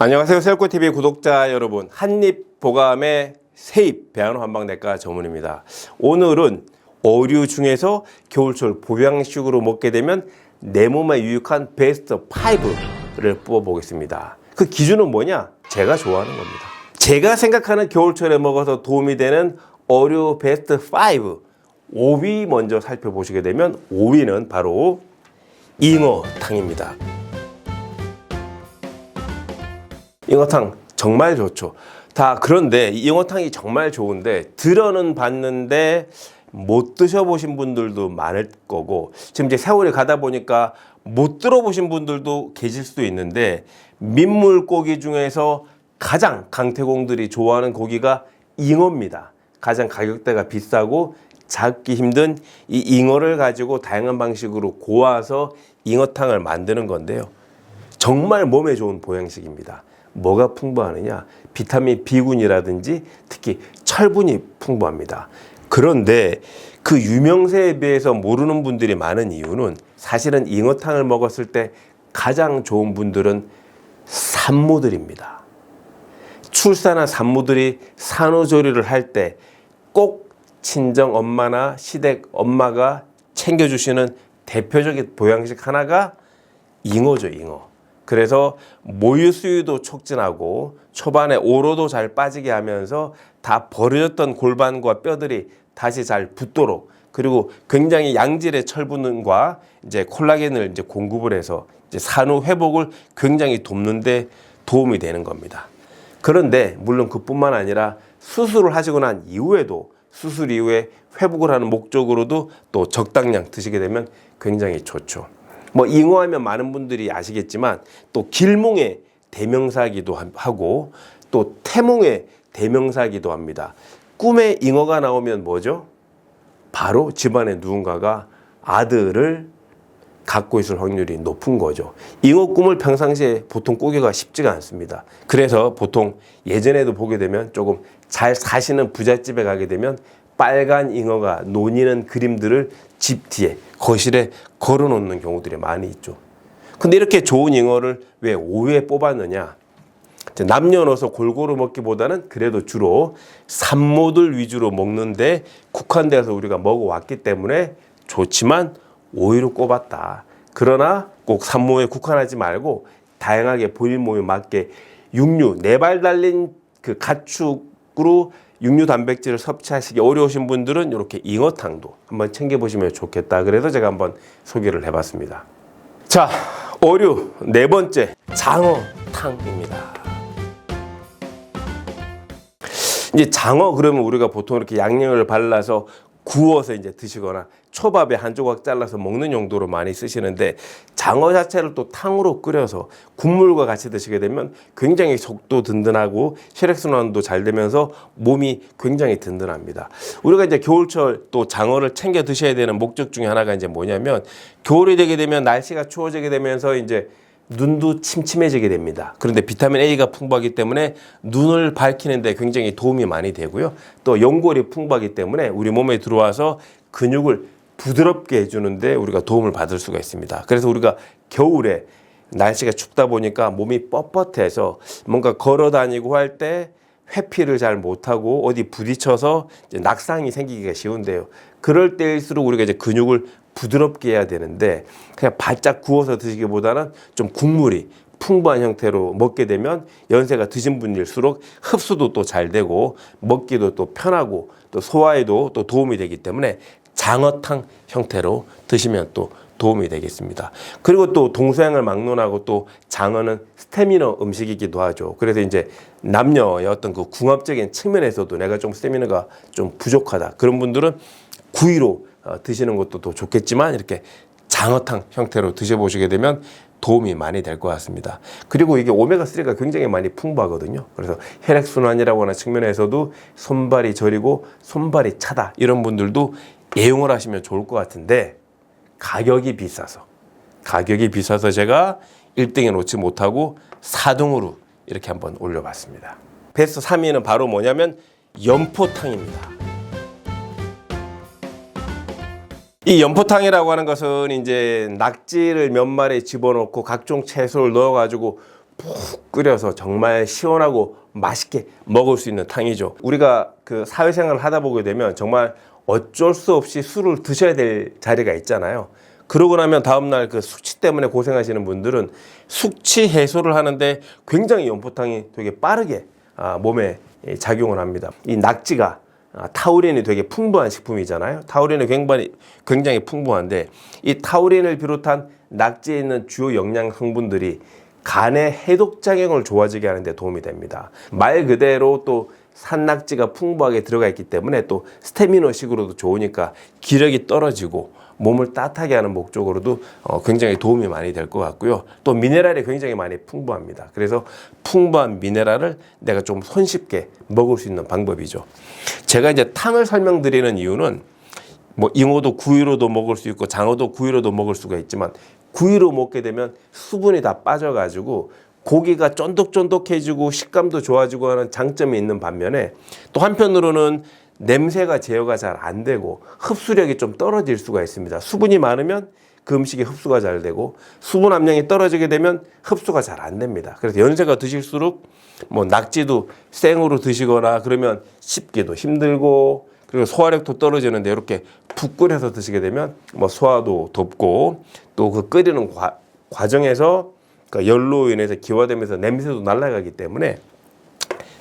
안녕하세요. 셀코TV 구독자 여러분. 한입보감의 세입 배아노 한방내과 전문입니다. 오늘은 어류 중에서 겨울철 보양식으로 먹게 되면 내 몸에 유익한 베스트 5를 뽑아보겠습니다. 그 기준은 뭐냐? 제가 좋아하는 겁니다. 제가 생각하는 겨울철에 먹어서 도움이 되는 어류 베스트 5, 5위 먼저 살펴보시게 되면 5위는 바로 잉어탕입니다. 잉어탕 정말 좋죠. 그런데 잉어탕이 정말 좋은데 들어는 봤는데 못 드셔보신 분들도 많을 거고, 지금 이제 세월이 가다 보니까 못 들어보신 분들도 계실 수도 있는데, 민물고기 중에서 가장 강태공들이 좋아하는 고기가 잉어입니다. 가장 가격대가 비싸고 잡기 힘든 이 잉어를 가지고 다양한 방식으로 고아서 잉어탕을 만드는 건데요. 정말 몸에 좋은 보양식입니다. 뭐가 풍부하느냐? 비타민 B군이라든지 특히 철분이 풍부합니다. 그런데 그 유명세에 비해서 모르는 분들이 많은 이유는, 사실은 잉어탕을 먹었을 때 가장 좋은 분들은 산모들입니다. 출산한 산모들이 산후조리를 할 때 꼭 친정 엄마나 시댁 엄마가 챙겨주시는 대표적인 보양식 하나가 잉어죠, 잉어. 그래서 모유 수유도 촉진하고 초반에 오로도 잘 빠지게 하면서 다 버려졌던 골반과 뼈들이 다시 잘 붙도록, 그리고 굉장히 양질의 철분과 이제 콜라겐을 이제 공급을 해서 이제 산후 회복을 굉장히 돕는데 도움이 되는 겁니다. 그런데 물론 그뿐만 아니라 수술을 하시고 난 이후에도, 수술 이후에 회복을 하는 목적으로도 또 적당량 드시게 되면 굉장히 좋죠. 잉어하면 많은 분들이 아시겠지만 또 길몽의 대명사기도 하고 또 태몽의 대명사기도 합니다. 꿈에 잉어가 나오면 뭐죠? 바로 집안에 누군가가 아들을 갖고 있을 확률이 높은 거죠. 잉어 꿈을 평상시에 보통 꾸기가 쉽지가 않습니다. 그래서 보통 예전에도 보게 되면, 조금 잘 사시는 부잣집에 가게 되면 빨간 잉어가 노니는 그림들을 집 뒤에, 거실에 걸어 놓는 경우들이 많이 있죠. 근데 이렇게 좋은 잉어를 왜 5위에 뽑았느냐? 남녀노소 골고루 먹기보다는 그래도 주로 산모들 위주로 먹는데 국한돼서 우리가 먹어왔기 때문에 좋지만 5위로 꼽았다. 그러나 꼭 산모에 국한하지 말고 다양하게 본인 몸에 맞게 육류, 4발 달린 그 가축으로 육류 단백질을 섭취하시기 어려우신 분들은 이렇게 잉어탕도 한번 챙겨보시면 좋겠다. 그래서 제가 한번 소개를 해봤습니다. 자, 어류 네 번째, 장어탕입니다. 이제 장어 그러면 우리가 보통 이렇게 양념을 발라서 구워서 이제 드시거나 초밥에 한 조각 잘라서 먹는 용도로 많이 쓰시는데, 장어 자체를 또 탕으로 끓여서 국물과 같이 드시게 되면 굉장히 속도 든든하고 혈액순환도 잘 되면서 몸이 굉장히 든든합니다. 우리가 이제 겨울철 또 장어를 챙겨 드셔야 되는 목적 중에 하나가 이제 뭐냐면, 겨울이 되게 되면 날씨가 추워지게 되면서 이제 눈도 침침해지게 됩니다. 그런데 비타민 A가 풍부하기 때문에 눈을 밝히는데 굉장히 도움이 많이 되고요. 또 연골이 풍부하기 때문에 우리 몸에 들어와서 근육을 부드럽게 해주는데 우리가 도움을 받을 수가 있습니다. 그래서 우리가 겨울에 날씨가 춥다 보니까 몸이 뻣뻣해서 뭔가 걸어 다니고 할 때 회피를 잘 못하고 어디 부딪혀서 이제 낙상이 생기기가 쉬운데요. 그럴 때일수록 우리가 이제 근육을 부드럽게 해야 되는데, 그냥 바짝 구워서 드시기보다는 좀 국물이 풍부한 형태로 먹게 되면 연세가 드신 분일수록 흡수도 또 잘 되고 먹기도 또 편하고 또 소화에도 또 도움이 되기 때문에 장어탕 형태로 드시면 또 도움이 되겠습니다. 그리고 또 동서양을 막론하고 또 장어는 스태미너 음식이기도 하죠. 그래서 이제 남녀의 어떤 그 궁합적인 측면에서도 내가 좀 스태미너가 좀 부족하다, 그런 분들은 구이로 드시는 것도 더 좋겠지만 이렇게 장어탕 형태로 드셔보시게 되면 도움이 많이 될 것 같습니다. 그리고 이게 오메가3가 굉장히 많이 풍부하거든요. 그래서 혈액순환이라고 하는 측면에서도 손발이 저리고 손발이 차다, 이런 분들도 애용을 하시면 좋을 것 같은데, 가격이 비싸서 제가 1등에 놓지 못하고 4등으로 이렇게 한번 올려봤습니다. 베스트 3위는 바로 뭐냐면 연포탕입니다. 이 연포탕이라고 하는 것은 이제 낙지를 몇 마리 집어넣고 각종 채소를 넣어가지고 푹 끓여서 정말 시원하고 맛있게 먹을 수 있는 탕이죠. 우리가 그 사회생활을 하다 보게 되면 정말 어쩔 수 없이 술을 드셔야 될 자리가 있잖아요. 그러고 나면 다음날 그 숙취 때문에 고생하시는 분들은 숙취 해소를 하는데 굉장히 연포탕이 되게 빠르게 몸에 작용을 합니다. 이 낙지가 타우린이 되게 풍부한 식품이잖아요. 타우린이 굉장히 풍부한데 이 타우린을 비롯한 낙지에 있는 주요 영양 성분들이 간의 해독 작용을 좋아지게 하는 데 도움이 됩니다. 말 그대로 또 산낙지가 풍부하게 들어가 있기 때문에 또 스테미너식으로도 좋으니까 기력이 떨어지고 몸을 따뜻하게 하는 목적으로도 굉장히 도움이 많이 될 것 같고요. 또 미네랄이 굉장히 많이 풍부합니다. 그래서 풍부한 미네랄을 내가 좀 손쉽게 먹을 수 있는 방법이죠. 제가 이제 탕을 설명드리는 이유는 뭐 잉어도 구이로도 먹을 수 있고 장어도 구이로도 먹을 수가 있지만 구이로 먹게 되면 수분이 다 빠져가지고 고기가 쫀득쫀득해지고 식감도 좋아지고 하는 장점이 있는 반면에 또 한편으로는 냄새가 제어가 잘 안 되고 흡수력이 좀 떨어질 수가 있습니다. 수분이 많으면 그 음식이 흡수가 잘 되고 수분 함량이 떨어지게 되면 흡수가 잘 안 됩니다. 그래서 연세가 드실수록 뭐 낙지도 생으로 드시거나 그러면 씹기도 힘들고 그리고 소화력도 떨어지는데 이렇게 푹 끓여서 드시게 되면 뭐 소화도 돋고 또 그 끓이는 과정에서 그 열로 인해서 기화되면서 냄새도 날아가기 때문에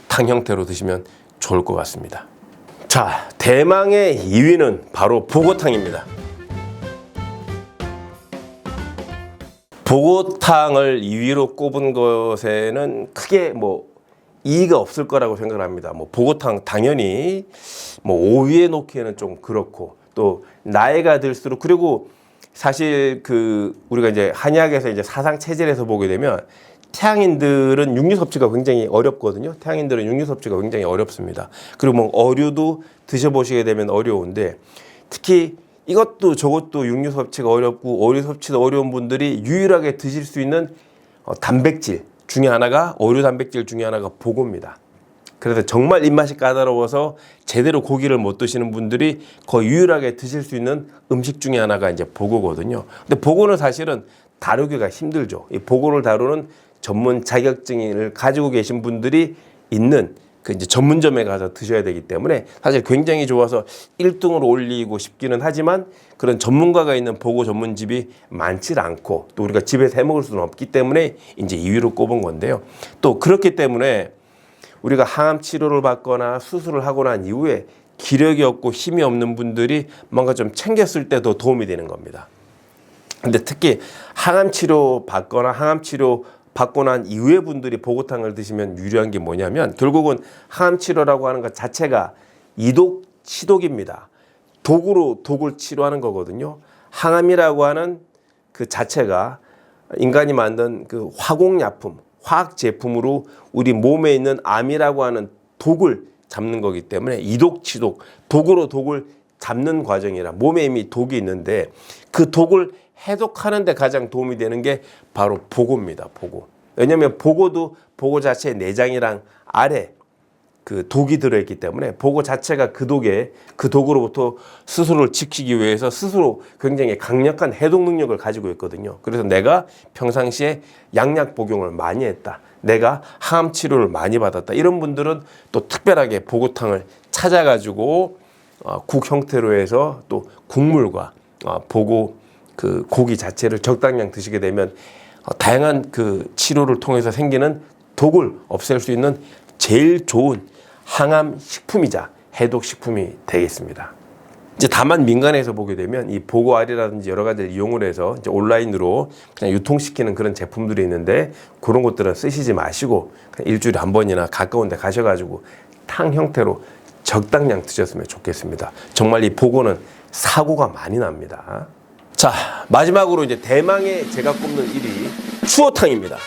탕 형태로 드시면 좋을 것 같습니다. 자, 대망의 2위는 바로 보고탕입니다. 보고탕을 2위로 꼽은 것에는 크게 뭐 이의가 없을 거라고 생각을 합니다. 뭐 보고탕 당연히 뭐 5위에 놓기에는 좀 그렇고 또 나이가 들수록 그리고 사실 그 우리가 이제 한의학에서 이제 사상 체질에서 보게 되면 태양인들은 육류 섭취가 굉장히 어렵거든요. 태양인들은 육류 섭취가 굉장히 어렵습니다. 그리고 뭐 어류도 드셔보시게 되면 어려운데 특히 이것도 저것도 육류 섭취가 어렵고 어류 섭취도 어려운 분들이 유일하게 드실 수 있는 단백질 중에 하나가 어류 단백질 중에 하나가 보고입니다. 그래서 정말 입맛이 까다로워서 제대로 고기를 못 드시는 분들이 거의 유일하게 드실 수 있는 음식 중에 하나가 이제 보고거든요. 근데 보고는 사실은 다루기가 힘들죠. 이 보고를 다루는 전문 자격증을 가지고 계신 분들이 있는 그 이제 전문점에 가서 드셔야 되기 때문에 사실 굉장히 좋아서 1등으로 올리고 싶기는 하지만 그런 전문가가 있는 보고 전문집이 많지 않고 또 우리가 집에서 해 먹을 수는 없기 때문에 이제 2위로 꼽은 건데요. 또 그렇기 때문에 우리가 항암 치료를 받거나 수술을 하고 난 이후에 기력이 없고 힘이 없는 분들이 뭔가 좀 챙겼을 때 더 도움이 되는 겁니다. 근데 특히 항암 치료 받거나 항암 치료 받고 난 이후에 분들이 보고탕을 드시면 유리한 게 뭐냐면 결국은 항암 치료라고 하는 것 자체가 이독 치독입니다. 독으로 독을 치료하는 거거든요. 항암이라고 하는 그 자체가 인간이 만든 그 화공약품, 화학 제품으로 우리 몸에 있는 암이라고 하는 독을 잡는 거기 때문에 이독 치독, 독으로 독을 잡는 과정이라 몸에 이미 독이 있는데 그 독을 해독하는 데 가장 도움이 되는 게 바로 보고입니다. 보고. 왜냐하면 보고도 보고 자체의 내장이랑 알에 그 독이 들어있기 때문에 보고 자체가 그 독으로부터 스스로를 지키기 위해서 스스로 굉장히 강력한 해독 능력을 가지고 있거든요. 그래서 내가 평상시에 약약 복용을 많이 했다. 내가 항암 치료를 많이 받았다. 이런 분들은 또 특별하게 보고탕을 찾아가지고 국 형태로 해서 또 국물과 보고 그 고기 자체를 적당량 드시게 되면 다양한 그 치료를 통해서 생기는 독을 없앨 수 있는 제일 좋은 항암 식품이자 해독 식품이 되겠습니다. 이제 다만 민간에서 보게 되면 이 보고알이라든지 여러 가지를 이용을 해서 이제 온라인으로 그냥 유통시키는 그런 제품들이 있는데 그런 것들은 쓰시지 마시고 그냥 일주일에 한 번이나 가까운 데 가셔가지고 탕 형태로 적당량 드셨으면 좋겠습니다. 정말 이 보고는 사고가 많이 납니다. 자, 마지막으로 이제 대망의 제가 꼽는 1위 추어탕입니다.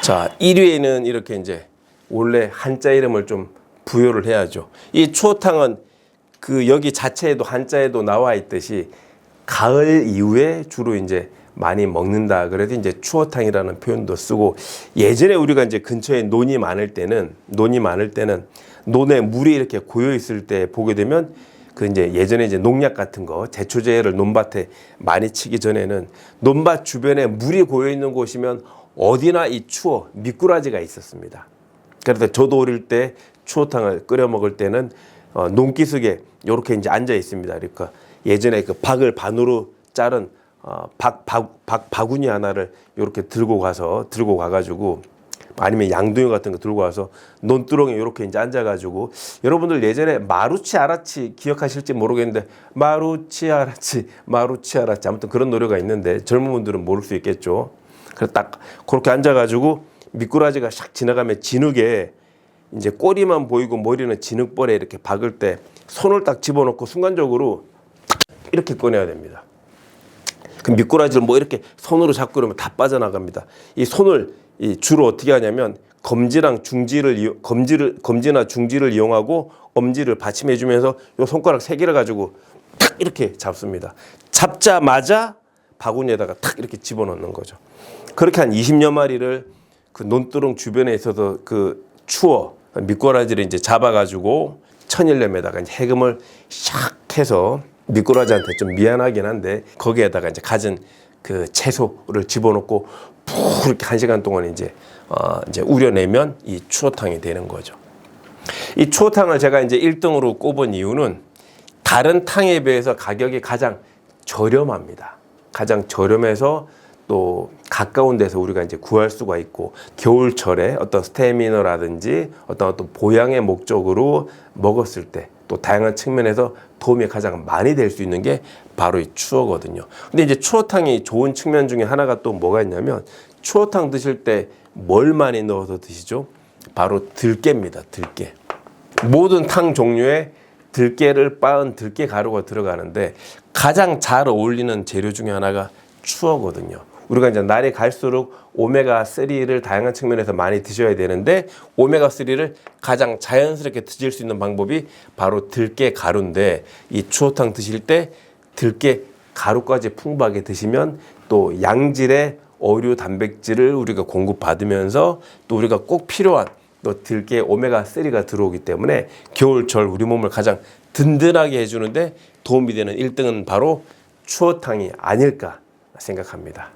자, 1위에는 이렇게 이제 원래 한자 이름을 좀 부여를 해야죠. 이 추어탕은 그 여기 자체에도 한자에도 나와 있듯이 가을 이후에 주로 이제 많이 먹는다. 그래서 이제 추어탕이라는 표현도 쓰고 예전에 우리가 이제 근처에 논이 많을 때는 논에 물이 이렇게 고여 있을 때 보게 되면 그 이제 예전에 이제 농약 같은 거 제초제를 논밭에 많이 치기 전에는 논밭 주변에 물이 고여 있는 곳이면 어디나 이 추어 미꾸라지가 있었습니다. 그래서 저도 어릴 때 추어탕을 끓여 먹을 때는 농기슭에 이렇게 이제 앉아 있습니다. 그러니까 예전에 그 박을 반으로 자른 바구니 하나를 이렇게 들고 가가지고 아니면 양동이 같은 거 들고 와서 논두렁에 이렇게 이제 앉아가지고 여러분들 예전에 마루치 아라치 기억하실지 모르겠는데 마루치 아라치 아무튼 그런 노래가 있는데 젊은 분들은 모를 수 있겠죠. 그래서 딱 그렇게 앉아가지고 미꾸라지가 샥 지나가면 진흙에 이제 꼬리만 보이고 머리는 진흙벌에 이렇게 박을 때 손을 딱 집어넣고 순간적으로 이렇게 꺼내야 됩니다. 그 미꾸라지를 뭐 이렇게 손으로 잡고 그러면 다 빠져나갑니다. 이 손을 주로 어떻게 하냐면 검지나 중지를 이용하고 엄지를 받침해 주면서 요 손가락 세 개를 가지고 탁 이렇게 잡습니다. 잡자마자 바구니에다가 탁 이렇게 집어넣는 거죠. 그렇게 한 20여 마리를 그 논두렁 주변에 있어서 그 추어 미꾸라지를 이제 잡아가지고 천일염에다가 이제 해금을 샥 해서 미꾸라지한테 좀 미안하긴 한데 거기에다가 이제 갖은 그 채소를 집어넣고 푹 이렇게 1시간 동안 이제 우려내면 이 추어탕이 되는 거죠. 이 추어탕을 제가 이제 1등으로 꼽은 이유는 다른 탕에 비해서 가격이 가장 저렴합니다. 가장 저렴해서 또 가까운 데서 우리가 이제 구할 수가 있고 겨울철에 어떤 스태미너라든지 어떤 보양의 목적으로 먹었을 때 또 다양한 측면에서 도움이 가장 많이 될 수 있는 게 바로 이 추어거든요. 근데 이제 추어탕이 좋은 측면 중에 하나가 또 뭐가 있냐면 추어탕 드실 때 뭘 많이 넣어서 드시죠? 바로 들깨입니다. 들깨. 모든 탕 종류에 들깨를 빻은 들깨 가루가 들어가는데 가장 잘 어울리는 재료 중에 하나가 추어거든요. 우리가 이제 날이 갈수록 오메가3를 다양한 측면에서 많이 드셔야 되는데 오메가3를 가장 자연스럽게 드실 수 있는 방법이 바로 들깨 가루인데 이 추어탕 드실 때 들깨 가루까지 풍부하게 드시면 또 양질의 어류 단백질을 우리가 공급받으면서 또 우리가 꼭 필요한 또 들깨 오메가3가 들어오기 때문에 겨울철 우리 몸을 가장 든든하게 해주는데 도움이 되는 1등은 바로 추어탕이 아닐까 생각합니다.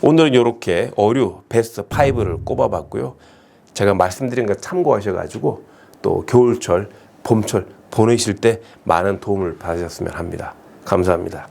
오늘은 이렇게 어류 베스트 5를 꼽아봤고요. 제가 말씀드린 거 참고하셔가지고 또 겨울철, 봄철 보내실 때 많은 도움을 받으셨으면 합니다. 감사합니다.